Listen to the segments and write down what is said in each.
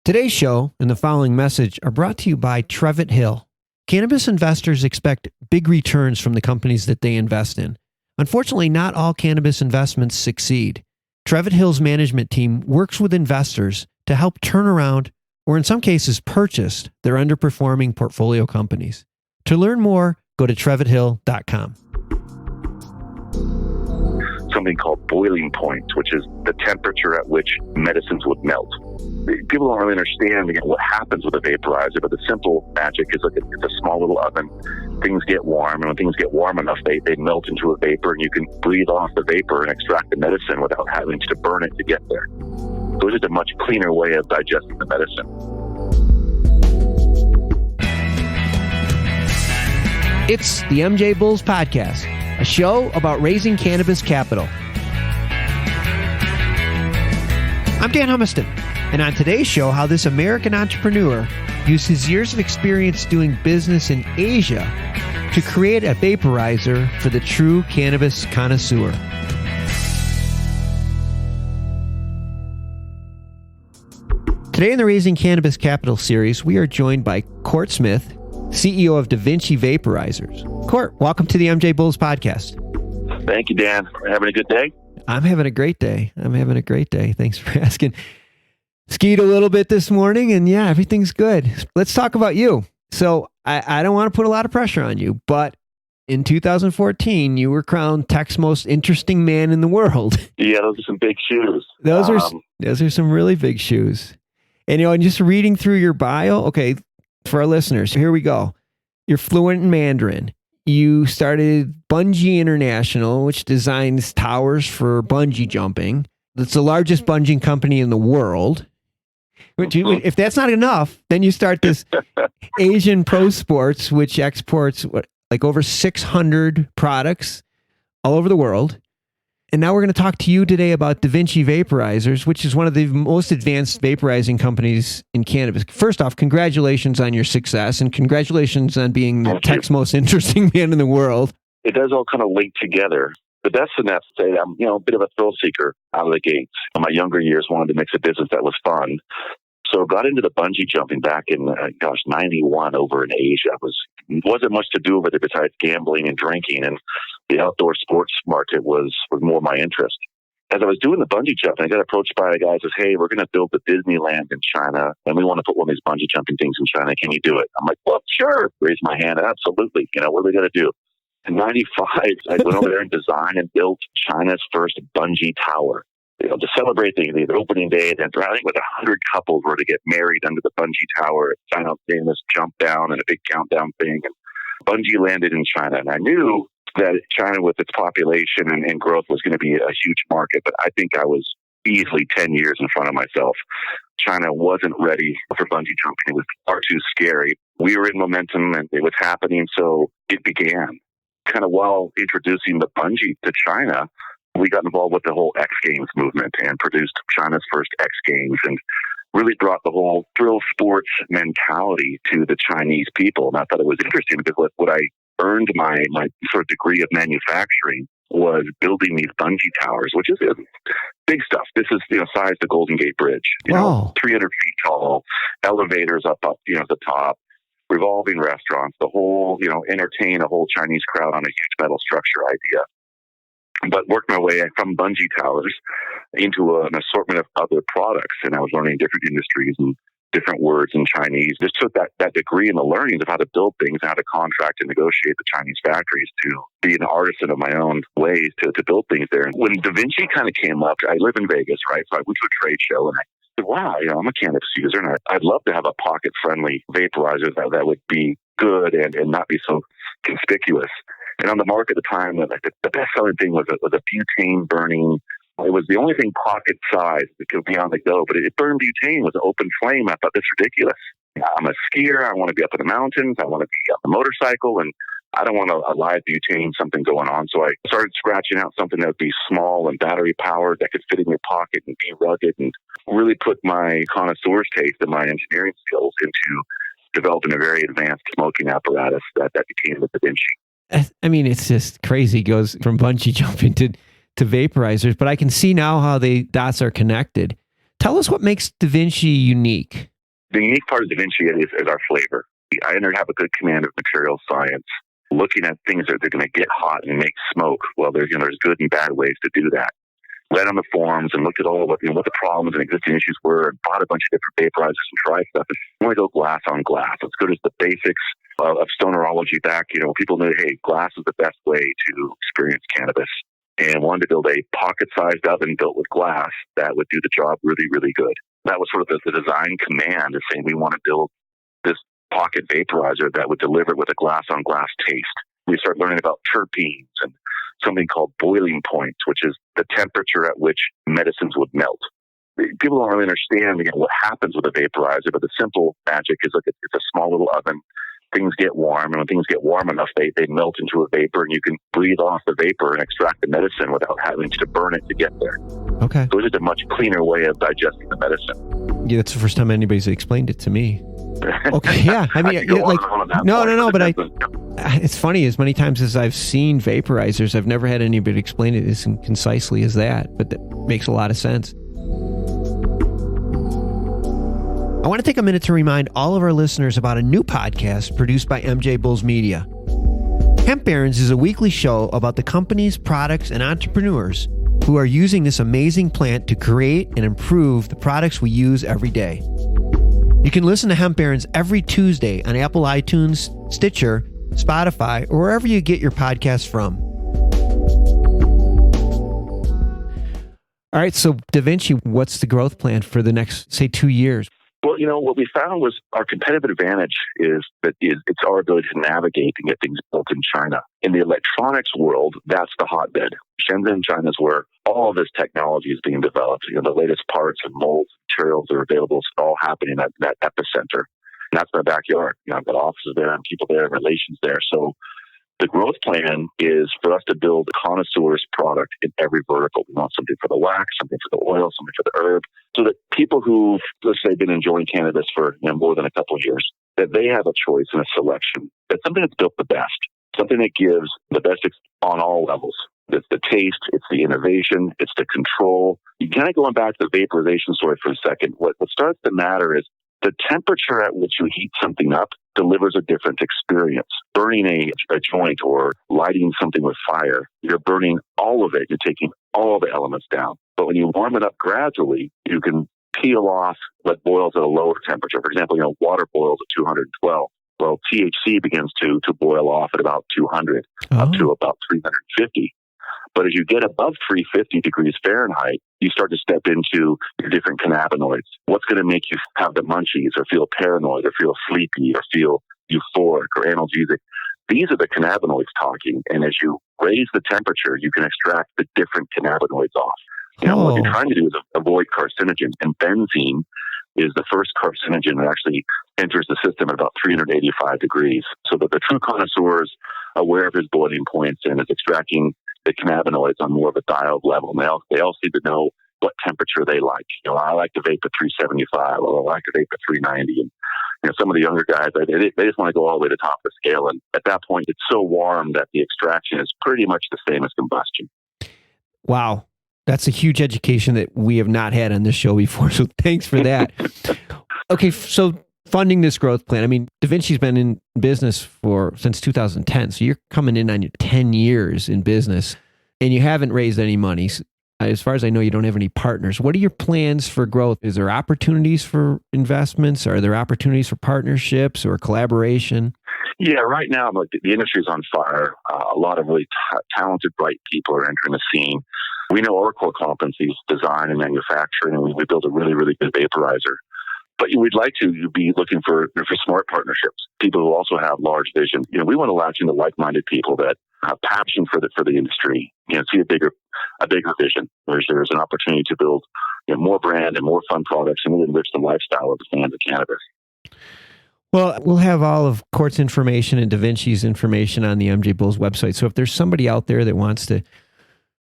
Today's show and the following message are brought to you by Trevitt Hill. Cannabis investors expect big returns from the companies that they invest in. Unfortunately, not all cannabis investments succeed. Trevitt Hill's management team works with investors to help turn around, or in some cases purchase, their underperforming portfolio companies. To learn more, go to trevithill.com. Something called boiling point, which is the temperature at which medicines would melt. People don't really understand what happens with a vaporizer, but the simple magic is it's a small little oven. Things get warm, and when things get warm enough, they melt into a vapor, and you can breathe off the vapor and extract the medicine without having to burn it to get there. So it's just a much cleaner way of digesting the medicine. It's the MJBulls podcast, a show about raising cannabis capital. I'm Dan Humiston, and on today's show, how this American entrepreneur used his years of experience doing business in Asia to create a vaporizer for the true cannabis connoisseur. Today in the Raising Cannabis Capital series, we are joined by Cort Smith, CEO of DaVinici Vaporizers. Cort, welcome to the MJBulls podcast. Thank you, Dan. Having a good day? I'm having a great day. Thanks for asking. Skied a little bit this morning, and yeah, everything's good. Let's talk about you. So I don't want to put a lot of pressure on you, but in 2014, you were crowned Tech's most interesting man in the world. Yeah, those are some big shoes. Those are some really big shoes. And and just reading through your bio, okay, for our listeners, here we go. You're fluent in Mandarin. You started Bungee International, which designs towers for bungee jumping. It's the largest bungee company in the world. If that's not enough, then you start this Asian Pro Sports, which exports over 600 products all over the world. And now we're going to talk to you today about DaVinci Vaporizers, which is one of the most advanced vaporizing companies in cannabis. First off, congratulations on your success, and congratulations on being the Tech's most interesting man in the world. It does all kind of link together. The best in that to say I'm a bit of a thrill seeker out of the gates. In my younger years, wanted to mix a business that was fun. So got into the bungee jumping back in, 91 over in Asia. Wasn't much to do over there besides gambling and drinking, and the outdoor sports market was more my interest. As I was doing the bungee jumping, I got approached by a guy who says, "Hey, we're going to build the Disneyland in China, and we want to put one of these bungee jumping things in China. Can you do it?" I'm like, "Well, sure." Raised my hand. Absolutely. What are we going to do? In 95, I went over there and designed and built China's first bungee tower. To celebrate the opening day, and I think with 100 couples were to get married under the bungee tower. China doing this jump down and a big countdown thing. And bungee landed in China, and I knew that China, with its population and growth, was going to be a huge market. But I think I was easily 10 years in front of myself. China wasn't ready for bungee jumping. It was far too scary. We were in momentum, and it was happening, so it began. Kind of while introducing the bungee to China, we got involved with the whole X Games movement and produced China's first X Games, and really brought the whole thrill sports mentality to the Chinese people. And I thought it was interesting because what I earned my sort of degree of manufacturing was building these bungee towers, which is big stuff. This is size the Golden Gate Bridge, 300 feet tall, elevators up the top, revolving restaurants, the whole entertain a whole Chinese crowd on a huge metal structure idea. But worked my way from bungee towers into an assortment of other products, and I was learning different industries and different words in Chinese. Just took that degree and the learnings of how to build things, how to contract and negotiate the Chinese factories, to be an artisan of my own ways to build things there. And when DaVinci kind of came up, I live in Vegas, right? So I went to a trade show, and I said, wow, I'm a cannabis user, and I'd love to have a pocket-friendly vaporizer that would be good and not be so conspicuous. And on the market at the time, the best-selling thing was a butane burning. It was the only thing pocket size that could be on the go, but it burned butane with an open flame. I thought, this is ridiculous. I'm a skier. I want to be up in the mountains. I want to be on the motorcycle, and I don't want a live butane, something going on. So I started scratching out something that would be small and battery-powered, that could fit in your pocket and be rugged, and really put my connoisseur's taste and my engineering skills into developing a very advanced smoking apparatus that became the DaVinci. I mean, it's just crazy. It goes from bungee jumping to vaporizers, but I can see now how the dots are connected. Tell us what makes DaVinci unique. The unique part of DaVinci is our flavor. I have a good command of material science, looking at things that they're going to get hot and make smoke. Well, there's good and bad ways to do that. Read on the forums and looked at all what the problems and existing issues were, and bought a bunch of different vaporizers and tried stuff. And we want to go glass on glass. Let's go to the basics of stonerology back. People knew, hey, glass is the best way to experience cannabis, and wanted to build a pocket-sized oven built with glass that would do the job really, really good. That was sort of the design command, is saying we want to build this pocket vaporizer that would deliver it with a glass-on-glass taste. We start learning about terpenes and something called boiling points, which is the temperature at which medicines would melt. People don't really understand what happens with a vaporizer, but the simple magic is it's a small little oven. Things get warm, and when things get warm enough, they melt into a vapor, and you can breathe off the vapor and extract the medicine without having to burn it to get there. Okay. So it's just a much cleaner way of digesting the medicine. Yeah, that's the first time anybody's explained it to me. Okay, yeah. I mean, no, but it's funny, as many times as I've seen vaporizers, I've never had anybody explain it as concisely as that, but that makes a lot of sense. I want to take a minute to remind all of our listeners about a new podcast produced by MJBulls Media. Hemp Barons is a weekly show about the companies, products, and entrepreneurs who are using this amazing plant to create and improve the products we use every day. You can listen to Hemp Barons every Tuesday on Apple iTunes, Stitcher, Spotify, or wherever you get your podcasts from. All right, so DaVinci, what's the growth plan for the next, say, 2 years? Well, what we found was our competitive advantage is it's our ability to navigate and get things built in China. In the electronics world, that's the hotbed. Shenzhen, China, is where all of this technology is being developed. The latest parts and molds, materials that are available, it's all happening at that epicenter. And that's my backyard. I've got offices there, and people there, relations there. So the growth plan is for us to build a connoisseurs product in every vertical. We want something for the wax, something for the oil, something for the herb, so that people who've, let's say, been enjoying cannabis for more than a couple of years, that they have a choice and a selection. That's something that's built the best, something that gives the best on all levels. It's the taste, it's the innovation, it's the control. You kind of going back to the vaporization story for a second. What starts to matter is the temperature at which you heat something up delivers a different experience. Burning a joint or lighting something with fire, you're burning all of it. You're taking all the elements down. But when you warm it up gradually, you can peel off what boils at a lower temperature. For example, water boils at 212. Well, THC begins to boil off at about 200, up to about 350. But as you get above 350 degrees Fahrenheit, you start to step into your different cannabinoids. What's going to make you have the munchies or feel paranoid or feel sleepy or feel euphoric or analgesic? These are the cannabinoids talking. And as you raise the temperature, you can extract the different cannabinoids off. What you're trying to do is avoid carcinogens. And benzene is the first carcinogen that actually enters the system at about 385 degrees. So that the true connoisseur is aware of his boiling points and is extracting the cannabinoids on more of a dialed level. And they all seem to know what temperature they like. I like to vape at 375, or I like to vape at 390. And some of the younger guys, they just want to go all the way to the top of the scale. And at that point, it's so warm that the extraction is pretty much the same as combustion. Wow. That's a huge education that we have not had on this show before. So thanks for that. Okay, so funding this growth plan. I mean, DaVinci's been in business since 2010. So you're coming in on your 10 years in business, and you haven't raised any money. As far as I know, you don't have any partners. What are your plans for growth? Is there opportunities for investments? Are there opportunities for partnerships or collaboration? Yeah, right now, the industry's on fire. A lot of really talented, bright people are entering the scene. We know our core competencies, design and manufacturing, and we build a really, really good vaporizer. But we'd like to be looking for smart partnerships, people who also have large vision. We want to latch into like-minded people that have passion for the industry, see a bigger vision. There's an opportunity to build more brand and more fun products and really enrich the lifestyle of the fans of cannabis. Well, we'll have all of Cort's information and DaVinci's information on the MJBulls website. So if there's somebody out there that wants to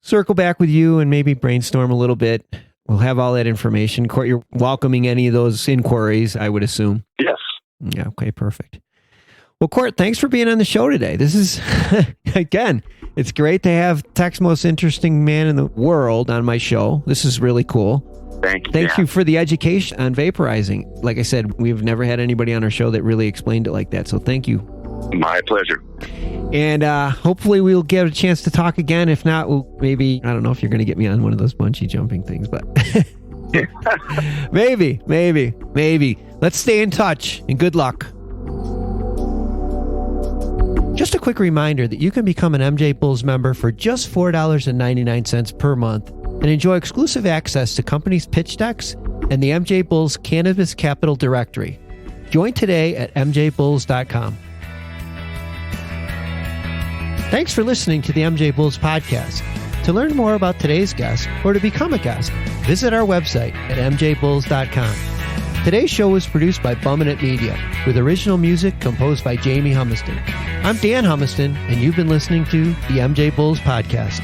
circle back with you and maybe brainstorm a little bit, we'll have all that information. Cort, you're welcoming any of those inquiries, I would assume. Yes. Yeah. Okay. Perfect. Well, Cort, thanks for being on the show today. This is, again, it's great to have tech's most interesting man in the world on my show. This is really cool. Thank you. Thank you for the education on vaporizing. Like I said, we've never had anybody on our show that really explained it like that. So thank you. My pleasure. And hopefully we'll get a chance to talk again. If not, we'll maybe, I don't know if you're going to get me on one of those bungee jumping things, but maybe. Let's stay in touch and good luck. Just a quick reminder that you can become an MJBulls member for just $4.99 per month and enjoy exclusive access to companies' pitch decks and the MJBulls Cannabis Capital Directory. Join today at MJBulls.com. Thanks for listening to the MJBulls podcast. To learn more about today's guest or to become a guest, visit our website at MJBulls.com. Today's show was produced by Bumminit Media, with original music composed by Jamie Humiston. I'm Dan Humiston, and you've been listening to the MJBulls podcast.